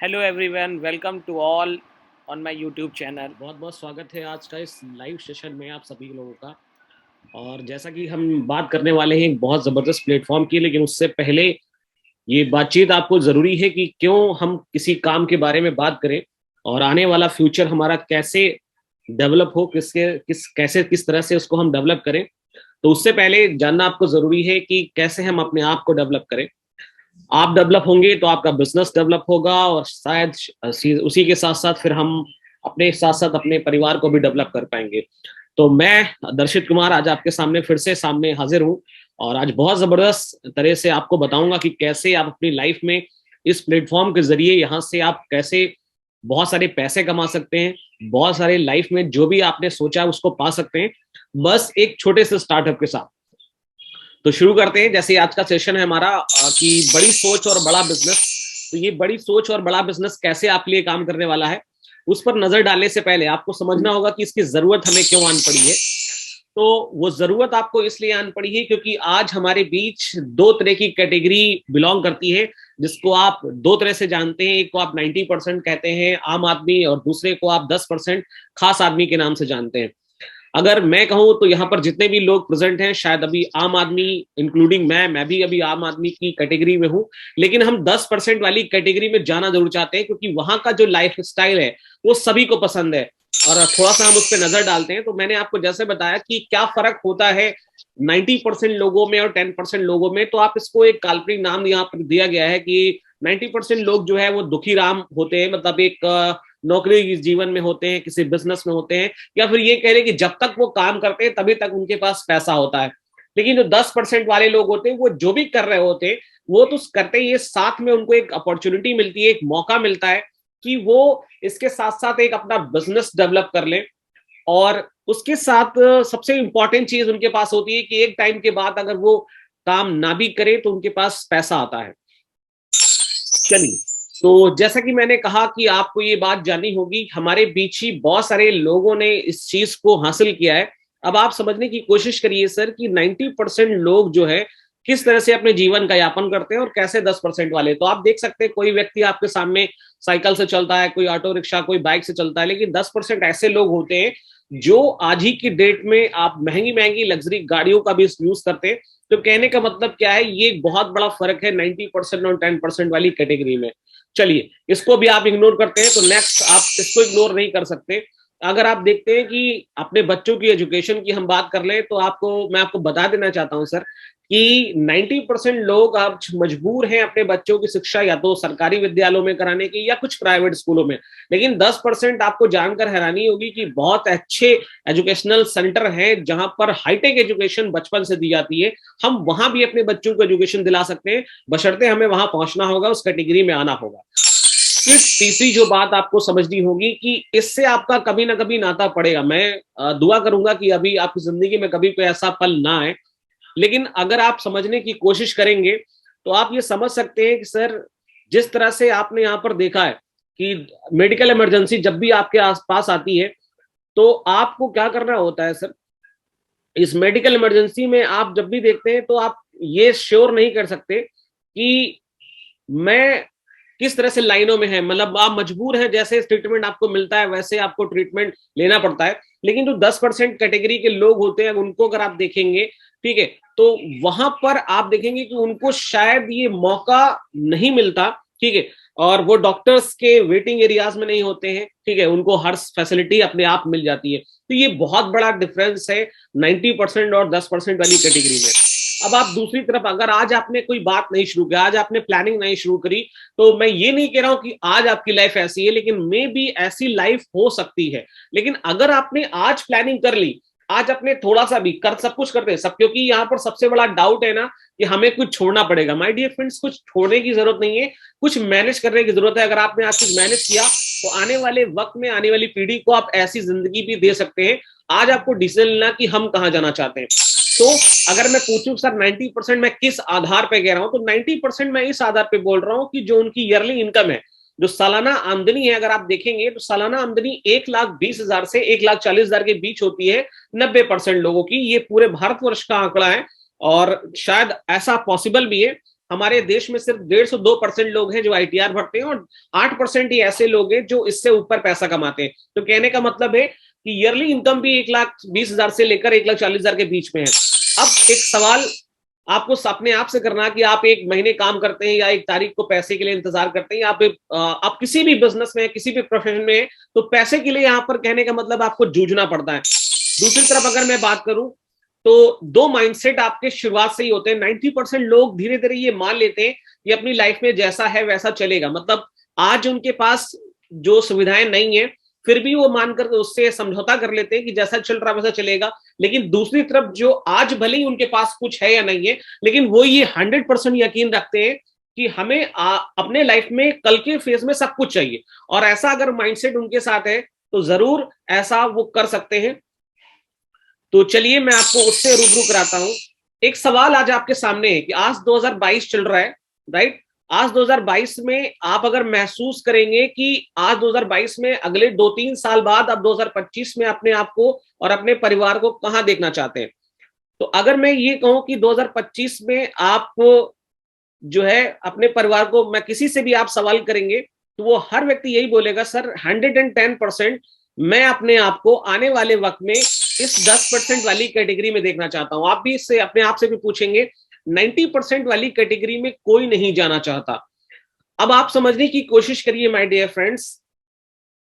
Hello everyone, welcome to all on my YouTube channel. बहुत बहुत स्वागत है आज का इस लाइव सेशन में आप सभी लोगों का। और जैसा कि हम बात करने वाले हैं एक बहुत ज़बरदस्त प्लेटफॉर्म की, लेकिन उससे पहले ये बातचीत आपको ज़रूरी है कि क्यों हम किसी काम के बारे में बात करें और आने वाला फ्यूचर हमारा कैसे डेवलप हो, किस तरह से उसको हम डेवलप करें। तो उससे पहले जानना आपको ज़रूरी है कि कैसे हम अपने आप को डेवलप करें। आप डेवलप होंगे तो आपका बिजनेस डेवलप होगा, और शायद उसी के साथ साथ फिर हम अपने साथ साथ अपने परिवार को भी डेवलप कर पाएंगे। तो मैं दर्शित कुमार आज आपके सामने फिर से सामने हाजिर हूँ, और आज बहुत जबरदस्त तरह से आपको बताऊंगा कि कैसे आप अपनी लाइफ में इस प्लेटफॉर्म के जरिए यहाँ से आप कैसे बहुत सारे पैसे कमा सकते हैं, बहुत सारे लाइफ में जो भी आपने सोचा उसको पा सकते हैं, बस एक छोटे से स्टार्टअप के साथ। तो शुरू करते हैं। जैसे आज का सेशन है हमारा कि बड़ी सोच और बड़ा बिजनेस। तो ये बड़ी सोच और बड़ा बिजनेस कैसे आपके लिए काम करने वाला है, उस पर नजर डालने से पहले आपको समझना होगा कि इसकी जरूरत हमें क्यों आन पड़ी है। तो वो जरूरत आपको इसलिए आन पड़ी है क्योंकि आज हमारे बीच दो तरह की कैटेगरी बिलोंग करती है, जिसको आप दो तरह से जानते हैं। एक को आप 90% कहते हैं आम आदमी, और दूसरे को आप 10% खास आदमी के नाम से जानते हैं। अगर मैं कहूं तो यहाँ पर जितने भी लोग प्रेजेंट हैं शायद अभी आम आदमी, इंक्लूडिंग मैं भी अभी आम आदमी की कैटेगरी में हूं, लेकिन हम 10% वाली कैटेगरी में जाना जरूर चाहते हैं क्योंकि वहां का जो लाइफ स्टाइल है वो सभी को पसंद है। और थोड़ा सा हम उस पर नजर डालते हैं। तो मैंने आपको जैसे बताया कि क्या फर्क होता है 90% लोगों में और 10% लोगों में। तो आप इसको एक काल्पनिक नाम यहाँ पर दिया गया है कि 90% लोग जो है वो दुखी राम होते हैं, मतलब एक नौकरी जीवन में होते हैं, किसी बिजनेस में होते हैं, या फिर ये कह रहे कि जब तक वो काम करते हैं तभी तक उनके पास पैसा होता है। लेकिन जो 10% वाले लोग होते हैं वो जो भी कर रहे होते हैं वो तो करते ही, साथ में उनको एक अपॉर्चुनिटी मिलती है, एक मौका मिलता है कि वो इसके साथ साथ एक अपना बिजनेस डेवलप कर ले। और उसके साथ सबसे इंपॉर्टेंट चीज उनके पास होती है कि एक टाइम के बाद अगर वो काम ना भी करे तो उनके पास पैसा आता है। चलिए, तो जैसा कि मैंने कहा कि आपको ये बात जाननी होगी, हमारे बीच ही बहुत सारे लोगों ने इस चीज को हासिल किया है। अब आप समझने की कोशिश करिए सर कि 90% लोग जो है किस तरह से अपने जीवन का यापन करते हैं और कैसे 10% वाले। तो आप देख सकते हैं कोई व्यक्ति आपके सामने साइकिल से चलता है, कोई ऑटो रिक्शा, कोई बाइक से चलता है, लेकिन 10% ऐसे लोग होते हैं जो आज ही की डेट में आप महंगी महंगी लग्जरी गाड़ियों का भी यूज करते हैं। तो कहने का मतलब क्या है, ये एक बहुत बड़ा फर्क है 90% और 10% वाली कैटेगरी में। चलिए, इसको भी आप इग्नोर करते हैं तो नेक्स्ट आप इसको इग्नोर नहीं कर सकते। अगर आप देखते हैं कि अपने बच्चों की एजुकेशन की हम बात कर लें तो मैं आपको बता देना चाहता हूं सर कि 90% लोग आज मजबूर हैं अपने बच्चों की शिक्षा या तो सरकारी विद्यालयों में कराने की या कुछ प्राइवेट स्कूलों में। लेकिन 10% आपको जानकर हैरानी होगी कि बहुत अच्छे एजुकेशनल सेंटर हैं जहां पर हाईटेक एजुकेशन बचपन से दी जाती है। हम वहां भी अपने बच्चों को एजुकेशन दिला सकते हैं, बशर्ते हमें वहां पहुंचना होगा, उस कैटेगरी में आना होगा। फिर तीसरी जो बात आपको समझनी होगी कि इससे आपका कभी ना कभी नाता पड़ेगा। मैं दुआ करूंगा कि अभी आपकी जिंदगी में कभी कोई ऐसा पल ना आए, लेकिन अगर आप समझने की कोशिश करेंगे तो आप ये समझ सकते हैं कि सर, जिस तरह से आपने यहाँ पर देखा है कि मेडिकल इमरजेंसी जब भी आपके आसपास आती है तो आपको क्या करना होता है सर। इस मेडिकल इमरजेंसी में आप जब भी देखते हैं तो आप ये श्योर नहीं कर सकते कि मैं किस तरह से लाइनों में है, मतलब आप मजबूर हैं, जैसे ट्रीटमेंट आपको मिलता है वैसे आपको ट्रीटमेंट लेना पड़ता है। लेकिन जो 10% कैटेगरी के लोग होते हैं उनको अगर आप देखेंगे, ठीक है, तो वहां पर आप देखेंगे कि उनको शायद ये मौका नहीं मिलता, ठीक है, और वो डॉक्टर्स के वेटिंग एरियाज में नहीं होते हैं, ठीक है, उनको हर फैसिलिटी अपने आप मिल जाती है। तो ये बहुत बड़ा डिफरेंस है 90% और 10% वाली कैटेगरी में। अब आप दूसरी तरफ, अगर आज आपने कोई बात नहीं शुरू की, आज आपने प्लानिंग नहीं शुरू करी, तो मैं ये नहीं कह रहा हूं कि आज आपकी लाइफ ऐसी है, लेकिन मे भी ऐसी लाइफ हो सकती है। लेकिन अगर आपने आज प्लानिंग कर ली, आज अपने थोड़ा सा भी कर, सब कुछ करते हैं सब, क्योंकि यहाँ पर सबसे बड़ा डाउट है ना कि हमें कुछ छोड़ना पड़ेगा। माय डियर फ्रेंड्स, कुछ छोड़ने की जरूरत नहीं है, कुछ मैनेज करने की जरूरत है। अगर आपने आज कुछ मैनेज किया तो आने वाले वक्त में आने वाली पीढ़ी को आप ऐसी जिंदगी भी दे सकते हैं। आज आपको डिसीजन लेना कि हम कहाँ जाना चाहते हैं। तो अगर मैं पूछूं सर 90% मैं किस आधार पे कह रहा हूं, तो 90% मैं इस आधार पे बोल रहा हूं कि जो उनकी ईयरली इनकम है, जो सालाना आमदनी है, अगर आप देखेंगे तो सालाना आमदनी 1,20,000 से 1,40,000 के बीच होती है 90% लोगों की। ये पूरे भारतवर्ष का आंकड़ा है और शायद ऐसा पॉसिबल भी है। हमारे देश में सिर्फ 1.5 से 2% लोग हैं जो ITR भरते हैं, और 8% ही ऐसे लोग हैं जो इससे ऊपर पैसा कमाते हैं। तो कहने का मतलब है कि ईयरली इनकम भी 1,20,000 से लेकर 1,40,000 के बीच में है। अब एक सवाल आपको अपने आप से करना कि आप एक महीने काम करते हैं या एक तारीख को पैसे के लिए इंतजार करते हैं, आप किसी भी बिजनेस में, किसी भी प्रोफेशन में, तो पैसे के लिए यहाँ पर कहने का मतलब आपको जूझना पड़ता है। दूसरी तरफ अगर मैं बात करूं तो दो माइंडसेट आपके शुरुआत से ही होते हैं। 90% लोग धीरे धीरे ये मान लेते हैं कि अपनी लाइफ में जैसा है वैसा चलेगा, मतलब आज उनके पास जो सुविधाएं नहीं है फिर भी वो मानकर उससे समझौता कर लेते हैं कि जैसा चल रहा वैसा चलेगा। लेकिन दूसरी तरफ जो आज भले ही उनके पास कुछ है या नहीं है, लेकिन वो ये 100% यकीन रखते हैं कि हमें अपने लाइफ में कल के फेज में सब कुछ चाहिए, और ऐसा अगर माइंडसेट उनके साथ है तो जरूर ऐसा वो कर सकते हैं। तो चलिए मैं आपको उससे रूबरू कराता हूं। एक सवाल आज आपके सामने है कि आज 2022 चल रहा है, राइट? आज 2022 में आप अगर महसूस करेंगे कि आज 2022 में अगले 2-3 साल बाद आप 2025 में अपने आप को और अपने परिवार को कहां देखना चाहते हैं, तो अगर मैं ये कहूं कि 2025 में आप जो है अपने परिवार को, मैं किसी से भी आप सवाल करेंगे तो वो हर व्यक्ति यही बोलेगा, सर 110% मैं अपने आप को आने वाले वक्त में इस 10% वाली कैटेगरी में देखना चाहता हूं। आप भी इससे अपने आप से भी पूछेंगे, 90% वाली कैटेगरी में कोई नहीं जाना चाहता। अब आप समझने की कोशिश करिए माय डियर फ्रेंड्स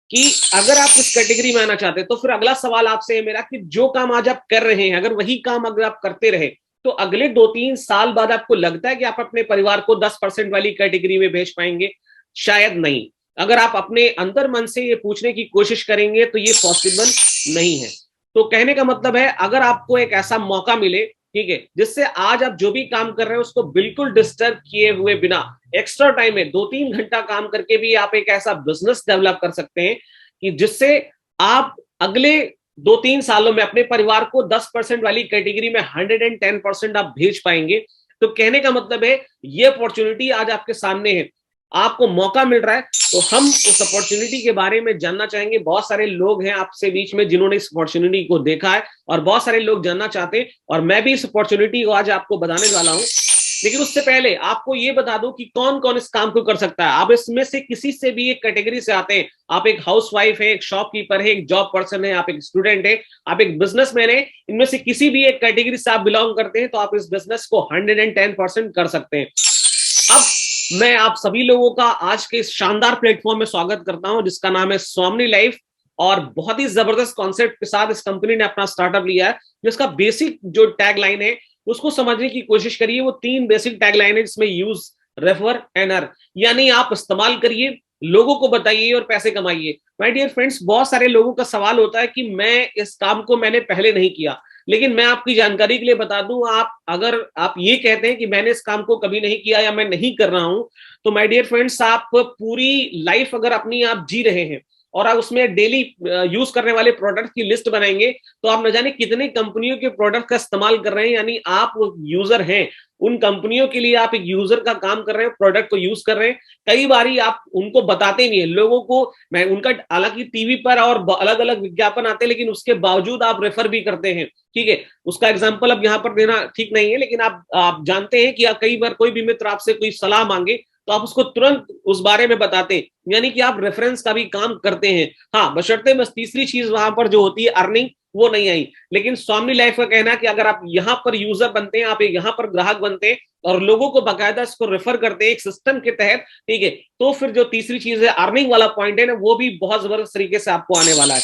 कि अगर आप इस कैटेगरी में आना चाहते हैं तो फिर अगला सवाल आपसे है मेरा कि जो काम आज आप कर रहे हैं, अगर वही काम अगर आप करते रहे तो अगले 2-3 साल बाद आपको लगता है कि आप अपने परिवार को 10% वाली कैटेगरी में भेज पाएंगे? शायद नहीं। अगर आप अपने अंतर मन से ये पूछने की कोशिश करेंगे तो ये पॉसिबल नहीं है। तो कहने का मतलब है अगर आपको एक ऐसा मौका मिले, ठीक है, जिससे आज आप जो भी काम कर रहे हैं उसको बिल्कुल डिस्टर्ब किए हुए बिना एक्स्ट्रा टाइम में 2-3 घंटा काम करके भी आप एक ऐसा बिजनेस डेवलप कर सकते हैं कि जिससे आप अगले 2-3 सालों में अपने परिवार को 10% वाली कैटेगरी में 110% आप भेज पाएंगे, तो कहने का मतलब है ये अपॉर्चुनिटी आज आपके सामने है, आपको मौका मिल रहा है। तो हम उस अपॉर्चुनिटी के बारे में जानना चाहेंगे। बहुत सारे लोग हैं आपसे बीच में जिन्होंने इस अपॉर्चुनिटी को देखा है और बहुत सारे लोग जानना चाहते हैं, और मैं भी इस अपॉर्चुनिटी को आज आपको बताने वाला हूं। लेकिन उससे पहले आपको ये बता दूं कि कौन कौन इस काम को कर सकता है। आप इसमें से किसी से भी एक कैटेगरी से आते हैं, आप एक हाउसवाइफ है, एक शॉपकीपर है, एक जॉब पर्सन है, आप एक स्टूडेंट है, आप एक बिजनेसमैन है, इनमें से किसी भी एक कैटेगरी से आप बिलोंग करते हैं तो आप इस बिजनेस को 110% कर सकते हैं। अब मैं आप सभी लोगों का आज के इस शानदार प्लेटफॉर्म में स्वागत करता हूं जिसका नाम है स्वामिनी लाइफ, और बहुत ही जबरदस्त कॉन्सेप्ट के साथ इस कंपनी ने अपना स्टार्टअप लिया है। जिसका बेसिक जो टैग लाइन है उसको समझने की कोशिश करिए। वो 3 बेसिक टैग लाइन है जिसमें यूज, रेफर एंड अर्न, यानी आप इस्तेमाल करिए, लोगों को बताइए और पैसे कमाइए। माय डियर फ्रेंड्स, बहुत सारे लोगों का सवाल होता है कि मैं इस काम को मैंने पहले नहीं किया, लेकिन मैं आपकी जानकारी के लिए बता दूं, आप अगर आप ये कहते हैं कि मैंने इस काम को कभी नहीं किया या मैं नहीं कर रहा हूं, तो माय डियर फ्रेंड्स आप पूरी लाइफ अगर अपनी आप जी रहे हैं और आप उसमें डेली यूज करने वाले प्रोडक्ट की लिस्ट बनाएंगे तो आप न जाने कितने कंपनियों के प्रोडक्ट का इस्तेमाल कर रहे हैं, यानी आप यूजर हैं, उन कंपनियों के लिए आप एक यूजर का काम कर रहे हैं, प्रोडक्ट को यूज कर रहे हैं। कई बारी आप उनको बताते नहीं है लोगों को, मैं उनका हालांकि टीवी पर और अलग अलग विज्ञापन आते हैं लेकिन उसके बावजूद आप रेफर भी करते हैं, ठीक है। उसका एग्जाम्पल अब यहाँ पर देना ठीक नहीं है, लेकिन आप जानते हैं कि आप कई बार कोई भी मित्र आपसे कोई सलाह मांगे तो आप उसको तुरंत उस बारे में बताते हैं, यानी कि आप रेफरेंस का भी काम करते हैं। हाँ, बशर्ते बस तीसरी चीज वहां पर जो होती है अर्निंग, वो नहीं आई। लेकिन स्वामी लाइफ का कहना है कि अगर आप यहाँ पर यूजर बनते हैं, आप यहाँ पर ग्राहक बनते हैं और लोगों को बाकायदा इसको रेफर करते हैं एक सिस्टम के तहत, ठीक है, तो फिर जो तीसरी चीज है अर्निंग वाला पॉइंट है ना, वो भी बहुत जबरदस्त तरीके से आपको आने वाला है।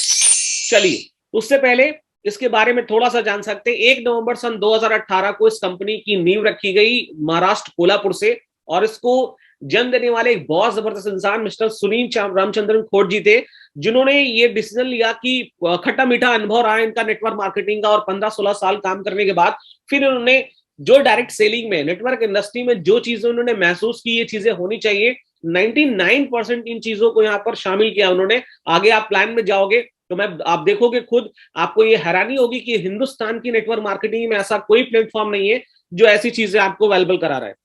चलिए, उससे पहले इसके बारे में थोड़ा सा जान सकते हैं। 1 नवंबर सन 2018 को इस कंपनी की नींव रखी गई महाराष्ट्र कोल्हापुर से, और इसको जन्म देने वाले एक बहुत जबरदस्त इंसान मिस्टर सुनील रामचंद्रन खोट जी थे, जिन्होंने ये डिसीजन लिया कि खट्टा मीठा अनुभव रहा इनका नेटवर्क मार्केटिंग का, और 15-16 साल काम करने के बाद फिर उन्होंने जो डायरेक्ट सेलिंग में, नेटवर्क इंडस्ट्री में जो चीजें उन्होंने महसूस की ये चीजें होनी चाहिए, 99% इन चीजों को यहाँ पर शामिल किया उन्होंने। आगे आप प्लान में जाओगे तो आप देखोगे खुद, आपको ये हैरानी होगी कि हिंदुस्तान की नेटवर्क मार्केटिंग में ऐसा कोई प्लेटफॉर्म नहीं है जो ऐसी चीजें आपको अवेलेबल करा रहा है।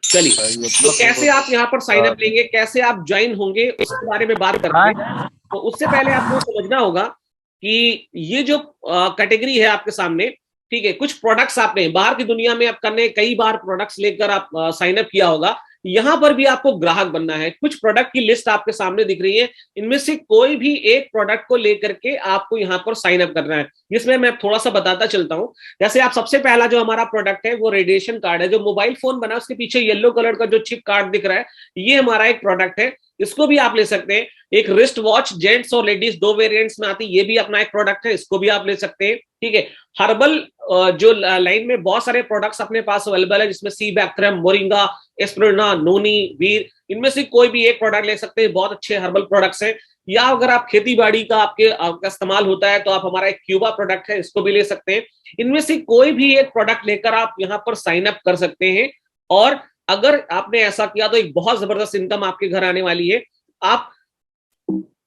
चलिए, तो कैसे आप यहाँ पर साइन अप लेंगे, कैसे आप ज्वाइन होंगे, उसके बारे में बात करते हैं। तो उससे पहले आपको समझना होगा कि ये जो कैटेगरी है आपके सामने, ठीक है, कुछ प्रोडक्ट्स आपने बाहर की दुनिया में आप करने कई बार प्रोडक्ट्स लेकर आप साइन अप किया होगा, यहां पर भी आपको ग्राहक बनना है। कुछ प्रोडक्ट की लिस्ट आपके सामने दिख रही है, इनमें से कोई भी एक प्रोडक्ट को लेकर के आपको यहां पर साइन अप करना है। इसमें मैं थोड़ा सा बताता चलता हूं। जैसे आप सबसे पहला जो हमारा प्रोडक्ट है वो रेडिएशन कार्ड है, जो मोबाइल फोन बना उसके पीछे येलो कलर का जो चिप कार्ड दिख रहा है, ये हमारा एक प्रोडक्ट है, इसको भी आप ले सकते हैं। एक रिस्ट वॉच जेंट्स और लेडीज दो वेरिएंट्स में आती है, ये भी अपना एक प्रोडक्ट है, इसको भी आप ले सकते हैं। ठीक है, हर्बल जो लाइन में बहुत सारे प्रोडक्ट्स अपने पास अवेलेबल है, जिसमें सी बैक्ट्रम, मोरिंगा, एस्प्रिना, नोनी, वीर, इनमें से कोई भी एक प्रोडक्ट ले सकते हैं, बहुत अच्छे हर्बल प्रोडक्ट्स हैं। या अगर आप खेती बाड़ी का आपका इस्तेमाल होता है तो आप हमारा एक क्यूबा प्रोडक्ट है, इसको भी ले सकते हैं। इनमें से कोई भी एक प्रोडक्ट लेकर आप यहाँ पर साइन अप कर सकते हैं, और अगर आपने ऐसा किया तो एक बहुत जबरदस्त इनकम आपके घर आने वाली है। आप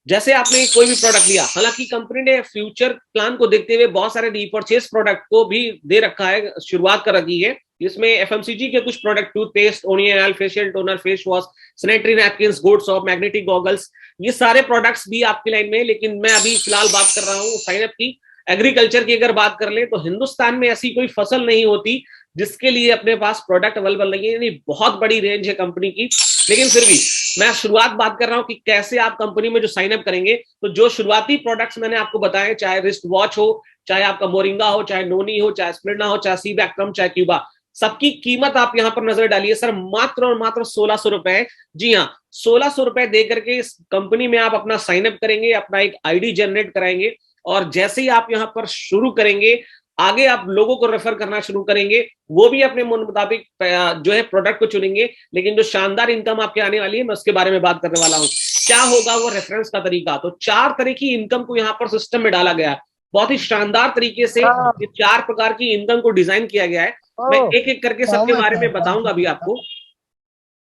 जैसे आपने कोई भी प्रोडक्ट लिया, हालांकि कंपनी ने फ्यूचर प्लान को देखते हुए बहुत सारे रीपर्चेस प्रोडक्ट को भी दे रखा है, शुरुआत कर रखी है। इसमें एफएमसीजी के कुछ product, toothpaste, onion oil, facial toner, face wash, sanitary napkin, good shop, magnetic goggles, ये सारे प्रोडक्ट्स भी आपकी लाइन में। लेकिन मैं अभी फिलहाल बात कर रहा हूँ साइन अप की। एग्रीकल्चर की अगर बात कर ले तो हिंदुस्तान में ऐसी कोई फसल नहीं होती जिसके लिए अपने पास प्रोडक्ट अवेलेबल नहीं है, यानी बहुत बड़ी रेंज है कंपनी की। लेकिन फिर भी मैं शुरुआत बात कर रहा हूं कि कैसे आप कंपनी में जो साइन अप करेंगे, तो जो शुरुआती प्रोडक्ट्स मैंने आपको बताए, चाहे रिस्ट वॉच हो, चाहे आपका मोरिंगा हो, चाहे नोनी हो, चाहे स्प्लेंडा हो, चाहे सी बैक्ट्रम, चाहे क्यूबा, सबकी कीमत आप यहां पर नजर डालिए सर, मात्र और मात्र 1600 रुपए। जी हाँ, 1600 रुपए दे करके इस कंपनी में आप अपना साइन अप करेंगे, अपना एक आईडी जनरेट कराएंगे, और जैसे ही आप यहां पर शुरू करेंगे, आगे आप लोगों को रेफर करना शुरू करेंगे, वो भी अपने मन मुताबिक जो है प्रोडक्ट को चुनेंगे। लेकिन जो शानदार इनकम आपके आने वाली है, मैं उसके बारे में बात करने वाला हूं। क्या होगा वो रेफरेंस का तरीका, तो 4 तरह की इनकम को यहाँ पर सिस्टम में डाला गया है, बहुत ही शानदार तरीके से ये 4 प्रकार की इनकम को डिजाइन किया गया है। मैं एक एक करके सबके बारे में बताऊंगा अभी आपको।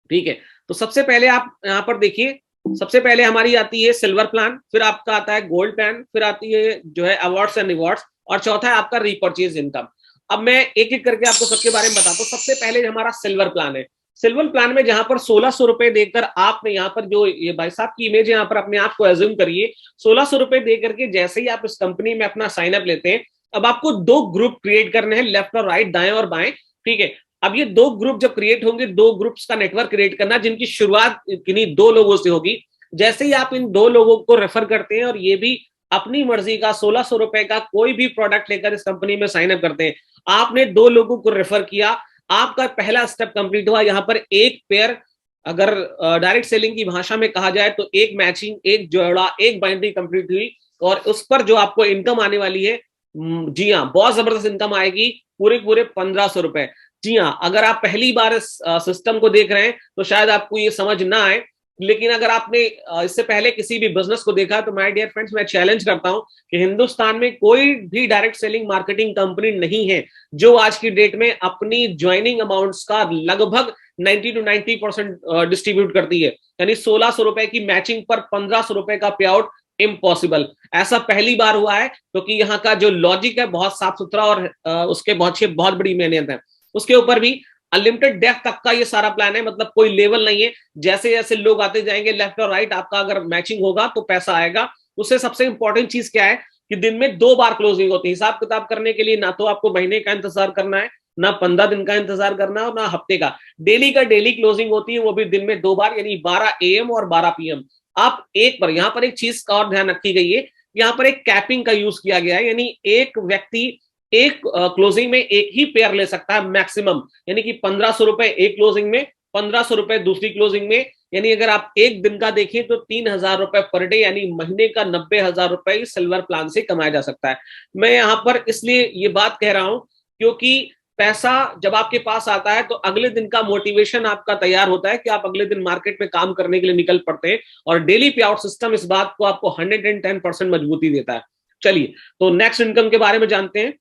ठीक है, तो सबसे पहले आप यहाँ पर देखिए, सबसे पहले हमारी आती है सिल्वर प्लान, फिर आपका आता है गोल्ड प्लान, फिर आती है जो है अवार्ड्स एंड रिवॉर्ड्स, और चौथा है आपका रीपर्चेज इनकम। अब मैं एक एक करके आपको सबके बारे में बताता हूँ। सबसे पहले हमारा सिल्वर प्लान है। सिल्वर प्लान में जहां पर 1600 रुपए देकर आपने यहाँ पर जो ये भाई साहब की इमेज है, यहाँ पर अपने आप को एज्यूम करिए, 1600 रुपए दे करके जैसे ही आप इस कंपनी में अपना साइन अप लेते हैं, अब आपको 2 ग्रुप क्रिएट करने हैं, लेफ्ट और राइट, दाएं और बाएं। ठीक है, अब ये 2 ग्रुप जब क्रिएट होंगे, 2 ग्रुप्स का नेटवर्क क्रिएट करना, जिनकी शुरुआत किन्हीं 2 लोगों से होगी। जैसे ही आप इन 2 लोगों को रेफर करते हैं और ये भी अपनी मर्जी का 1600 रुपए का कोई भी प्रोडक्ट लेकर इस कंपनी में साइन अप करते हैं, आपने 2 लोगों को रेफर किया, आपका पहला स्टेप कंप्लीट हुआ। यहाँ पर एक पेयर, अगर डायरेक्ट सेलिंग की भाषा में कहा जाए तो एक मैचिंग, एक जोड़ा, एक बाइंड्री कंप्लीट हुई, और उस पर जो आपको इनकम आने वाली है, जी हाँ, बहुत जबरदस्त इनकम आएगी, पूरे पूरे 1500 रुपए। जी हाँ, अगर आप पहली बार इस सिस्टम को देख रहे हैं तो शायद आपको ये समझ ना आए, लेकिन अगर आपने इससे पहले किसी भी बिजनेस को देखा तो माय डियर फ्रेंड्स, मैं चैलेंज करता हूं कि हिंदुस्तान में कोई भी डायरेक्ट सेलिंग मार्केटिंग कंपनी नहीं है जो आज की डेट में अपनी ज्वाइनिंग अमाउंट्स का लगभग 90 to 90% डिस्ट्रीब्यूट करती है। यानी 1600 रुपए की मैचिंग पर 1500 रुपए का पे आउट इम्पॉसिबल। ऐसा पहली बार हुआ है क्योंकि यहाँ का जो लॉजिक है बहुत साफ सुथरा, और उसके बहुत बड़ी मेहनत है। उसके ऊपर भी अनलिमिटेड डेप्थ तक का ये सारा प्लान है, मतलब कोई लेवल नहीं है, जैसे जैसे लोग आते जाएंगे लेफ्ट और राइट, आपका अगर मैचिंग होगा तो पैसा आएगा। उससे सबसे इंपॉर्टेंट चीज क्या है कि दिन में 2 बार क्लोजिंग होती है। हिसाब किताब करने के लिए ना तो आपको महीने का इंतजार करना है, ना 15 दिन का इंतजार करना है, और ना हफ्ते का। डेली का डेली क्लोजिंग होती है, वो भी दिन में 2 बार, यानी 12 AM और 12 PM। आप एक पर, यहाँ पर एक चीज का और ध्यान रखी गई है, यहाँ पर एक कैपिंग का यूज किया गया है, यानी एक व्यक्ति एक क्लोजिंग में एक ही पेयर ले सकता है मैक्सिमम, यानी कि 1500 रुपए एक क्लोजिंग में, 1500 रुपए दूसरी क्लोजिंग में। यानी अगर आप एक दिन का देखें तो 3000 रुपए पर डे, यानी महीने का 90,000 रुपए सिल्वर प्लान से कमाया जा सकता है। मैं यहाँ पर इसलिए ये बात कह रहा हूं क्योंकि पैसा जब आपके पास आता है तो अगले दिन का मोटिवेशन आपका तैयार होता है कि आप अगले दिन मार्केट में काम करने के लिए निकल पड़ते हैं, और डेली पे आउट सिस्टम इस बात को आपको 110% मजबूती देता है। चलिए, तो नेक्स्ट इनकम के बारे में जानते हैं।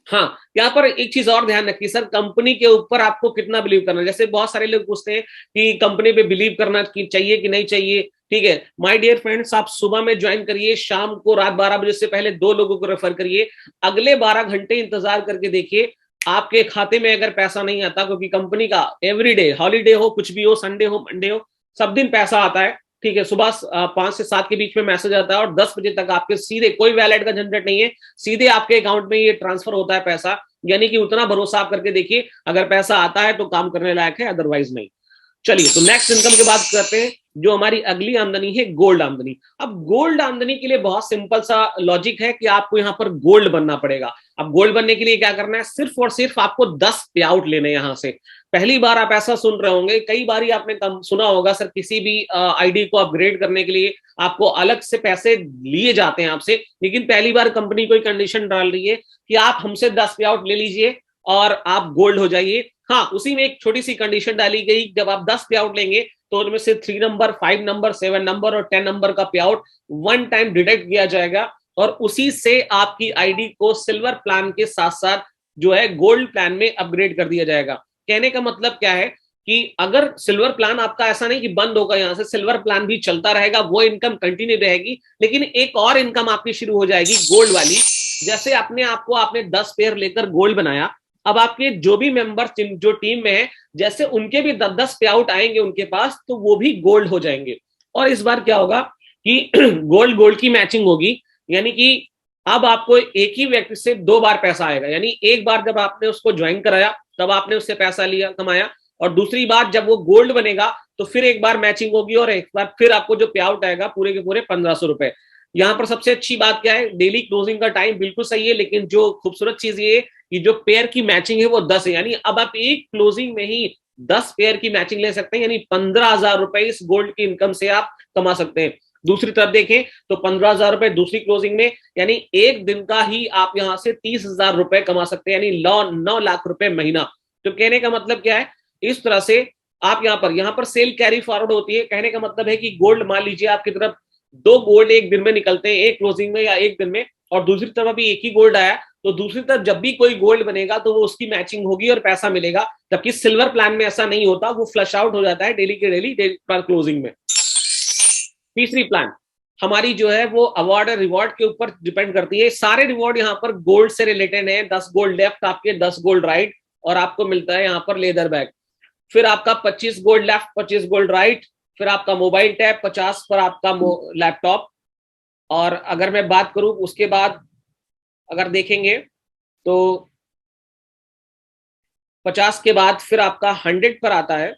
हाँ, यहाँ पर एक चीज और ध्यान रखिए सर, कंपनी के ऊपर आपको कितना बिलीव करना है। जैसे बहुत सारे लोग पूछते हैं कि कंपनी पे बिलीव करना चाहिए कि नहीं चाहिए। ठीक है माय डियर फ्रेंड्स, आप सुबह में ज्वाइन करिए, शाम को रात 12 बजे से पहले 2 लोगों को रेफर करिए, अगले 12 घंटे इंतजार करके देखिए आपके खाते में अगर पैसा नहीं आता, क्योंकि कंपनी का एवरीडे, हॉलीडे हो, कुछ भी हो, संडे हो, मंडे हो, सब दिन पैसा आता है। ठीक है, सुबह 5 से 7 के बीच में मैसेज आता है और 10 बजे तक आपके सीधे, कोई वैलेट का झंझट नहीं है, सीधे आपके अकाउंट में ये ट्रांसफर होता है पैसा। यानी कि उतना भरोसा आप करके देखिए, अगर पैसा आता है तो काम करने लायक है, अदरवाइज नहीं। चलिए, तो नेक्स्ट इनकम की बात करते हैं। जो हमारी अगली आमदनी है, गोल्ड आमदनी। अब गोल्ड आमदनी के लिए बहुत सिंपल सा लॉजिक है कि आपको यहाँ पर गोल्ड बनना पड़ेगा। अब गोल्ड बनने के लिए क्या करना है, सिर्फ और सिर्फ आपको 10 पे आउट लेने यहां से। पहली बार आप ऐसा सुन रहे होंगे, कई बार ही आपने सुना होगा सर किसी भी आईडी को अपग्रेड करने के लिए आपको अलग से पैसे लिए जाते हैं आपसे, लेकिन पहली बार कंपनी कोई कंडीशन डाल रही है कि आप हमसे 10 पे आउट ले लीजिए और आप गोल्ड हो जाइए। हाँ, उसी में एक छोटी सी कंडीशन डाली गई, जब आप 10 पे आउट लेंगे तो उनमें से 3 नंबर, 5 नंबर, 7 नंबर और 10 नंबर का पे आउट वन टाइम डिडक्ट किया जाएगा और उसी से आपकी आईडी को सिल्वर प्लान के साथ साथ जो है गोल्ड प्लान में अपग्रेड कर दिया जाएगा। कहने का मतलब क्या है कि अगर सिल्वर प्लान आपका ऐसा नहीं कि बंद होगा, यहां से सिल्वर प्लान भी चलता रहेगा, वो इनकम कंटिन्यू रहेगी, लेकिन एक और इनकम आपकी शुरू हो जाएगी गोल्ड वाली। जैसे आपने 10 पेयर लेकर गोल्ड बनाया, अब आपके जो भी मेंबर जो टीम में है, जैसे उनके भी 10 पे आउट आएंगे उनके पास, तो वो भी गोल्ड हो जाएंगे। और इस बार क्या होगा कि गोल्ड गोल्ड की मैचिंग होगी, यानी कि अब आपको एक ही व्यक्ति से 2 बार पैसा आएगा। यानी एक बार जब आपने उसको ज्वाइन कराया तब आपने उससे पैसा लिया, कमाया, और दूसरी बार जब वो गोल्ड बनेगा तो फिर एक बार मैचिंग होगी और एक बार फिर आपको जो पे आउट आएगा पूरे के पूरे 1500 रुपए। यहाँ पर सबसे अच्छी बात क्या है, डेली क्लोजिंग का टाइम बिल्कुल सही है, लेकिन जो खूबसूरत चीज ये कि जो पेयर की मैचिंग है वो 10 है। यानी अब आप एक क्लोजिंग में ही 10 पेयर की मैचिंग ले सकते हैं, यानी 15,000 रुपए इस गोल्ड की इनकम से आप कमा सकते हैं। दूसरी तरफ देखें तो 15,000 रुपए दूसरी क्लोजिंग में, यानी एक दिन का ही आप यहां से 30,000 रुपए कमा सकते हैं, यानी 9 लाख रुपए महीना। तो कहने का मतलब क्या है, इस तरह से आप यहाँ पर सेल कैरी फॉरवर्ड होती है। कहने का मतलब है कि गोल्ड, मान लीजिए आपकी तरफ 2 गोल्ड एक दिन में निकलते हैं, एक क्लोजिंग में या एक दिन में, और दूसरी तरफ अभी एक ही गोल्ड आया, तो दूसरी तरफ जब भी कोई गोल्ड बनेगा तो वो उसकी मैचिंग होगी और पैसा मिलेगा। जबकि सिल्वर प्लान में ऐसा नहीं होता, वो फ्लश आउट हो जाता है डेली के डेली पर क्लोजिंग में। तीसरी प्लान हमारी जो है वो अवार्ड और रिवॉर्ड के ऊपर डिपेंड करती है। सारे रिवॉर्ड यहाँ पर गोल्ड से रिलेटेड है। 10 गोल्ड लेफ्ट आपके, 10 गोल्ड राइट, और आपको मिलता है यहाँ पर लेदर बैग। फिर आपका 25 गोल्ड लेफ्ट, 25 गोल्ड राइट, फिर आपका मोबाइल टैब, 50 पर आपका लैपटॉप। और अगर मैं बात करूं उसके बाद अगर देखेंगे तो 50 के बाद फिर आपका 100 पर आता है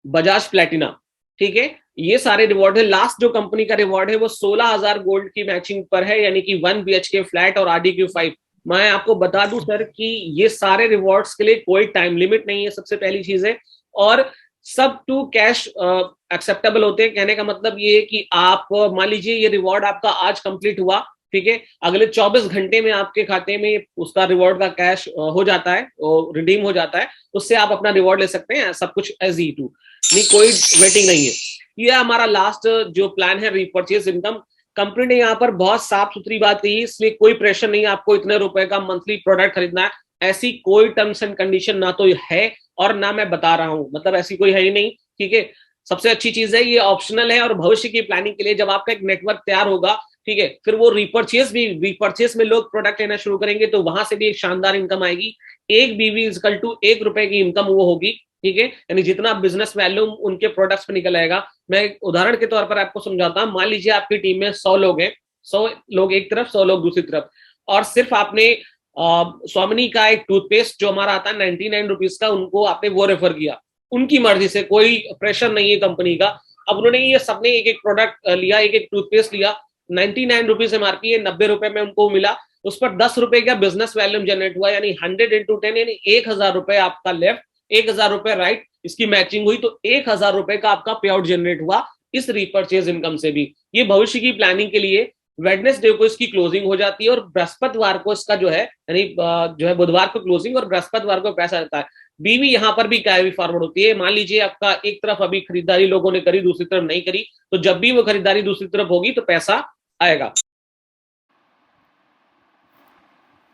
बजाज प्लेटिना। ठीक है, ये सारे रिवॉर्ड है। लास्ट जो कंपनी का रिवॉर्ड है वो 16,000 गोल्ड की मैचिंग पर है, यानी कि 1 BHK फ्लैट और RDQ5। मैं आपको बता दूं सर कि ये सारे रिवॉर्ड्स के लिए कोई टाइम लिमिट नहीं है, सबसे पहली चीज है, और सब टू कैश एक्सेप्टेबल होते हैं। कहने का मतलब ये है कि आप मान लीजिए ये रिवॉर्ड आपका आज कंप्लीट हुआ, ठीक है, अगले 24 घंटे में आपके खाते में उसका रिवॉर्ड का कैश हो जाता है, रिडीम हो जाता है, उससे आप अपना रिवॉर्ड ले सकते हैं, सब कुछ एज ई टू, नहीं कोई वेटिंग नहीं है। ये हमारा लास्ट जो प्लान है, रीपरचेज इनकम। कंपनी ने यहाँ पर बहुत साफ सुथरी बात कही, इसलिए कोई प्रेशर नहीं है आपको इतने रुपए का मंथली प्रोडक्ट खरीदना है, ऐसी कोई टर्म्स एंड कंडीशन ना तो है और ना मैं बता रहा हूं, मतलब ऐसी कोई है ही नहीं। ठीक है, सबसे अच्छी चीज है ये ऑप्शनल है, और भविष्य की प्लानिंग के लिए जब आपका एक नेटवर्क तैयार होगा, ठीक है, फिर वो रीपरचेज में लोग प्रोडक्ट लेना शुरू करेंगे तो वहां से भी एक शानदार इनकम आएगी। एक बीवी इजकल टू 1 रुपए की इनकम वो होगी। ठीक है, यानी जितना बिजनेस वैल्यूम उनके प्रोडक्ट्स पे निकल आएगा। मैं उदाहरण के तौर पर आपको समझाता हूं, मान लीजिए आपकी टीम में 100 लोग हैं, 100 लोग एक तरफ, 100 लोग दूसरी तरफ, और सिर्फ आपने स्वामिनी का एक टूथपेस्ट जो हमारा आता है 99 रुपीज का, उनको आपने वो रेफर किया, उनकी मर्जी से, कोई प्रेशर नहीं है कंपनी का। अब उन्होंने ये सबने एक एक प्रोडक्ट लिया, एक एक टूथपेस्ट लिया, 99 रुपीज एमआरपी है, 90 रुपए में उनको मिला, उस पर 10 रुपए का बिजनेस वैल्यूम जनरेट हुआ, यानी 100 into 10, यानी 1,000 रुपए आपका लेफ्ट, 1,000 रुपए राइट, इसकी मैचिंग हुई तो 1,000 रुपए का आपका पे आउट जनरेट हुआ इस रीपरचेज इनकम से भी। ये भविष्य की प्लानिंग के लिए। वेडनेसडे को इसकी क्लोजिंग हो जाती है और बृहस्पतिवार को इसका जो है, यानी जो है बुधवार को क्लोजिंग और बृहस्पतिवार को पैसा आता है। बीवी यहाँ पर भी कैरी फॉरवर्ड होती है। मान लीजिए आपका एक तरफ अभी खरीदारी लोगों ने करी, दूसरी तरफ नहीं करी, तो जब भी वो खरीदारी दूसरी तरफ होगी तो पैसा आएगा।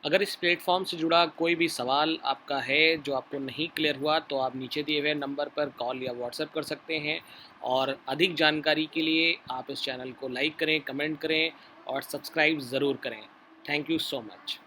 अगर इस प्लेटफॉर्म से जुड़ा कोई भी सवाल आपका है जो आपको नहीं क्लियर हुआ, तो आप नीचे दिए हुए नंबर पर कॉल या व्हाट्सएप कर सकते हैं। और अधिक जानकारी के लिए आप इस चैनल को लाइक करें, कमेंट करें और सब्सक्राइब ज़रूर करें। Thank you so much.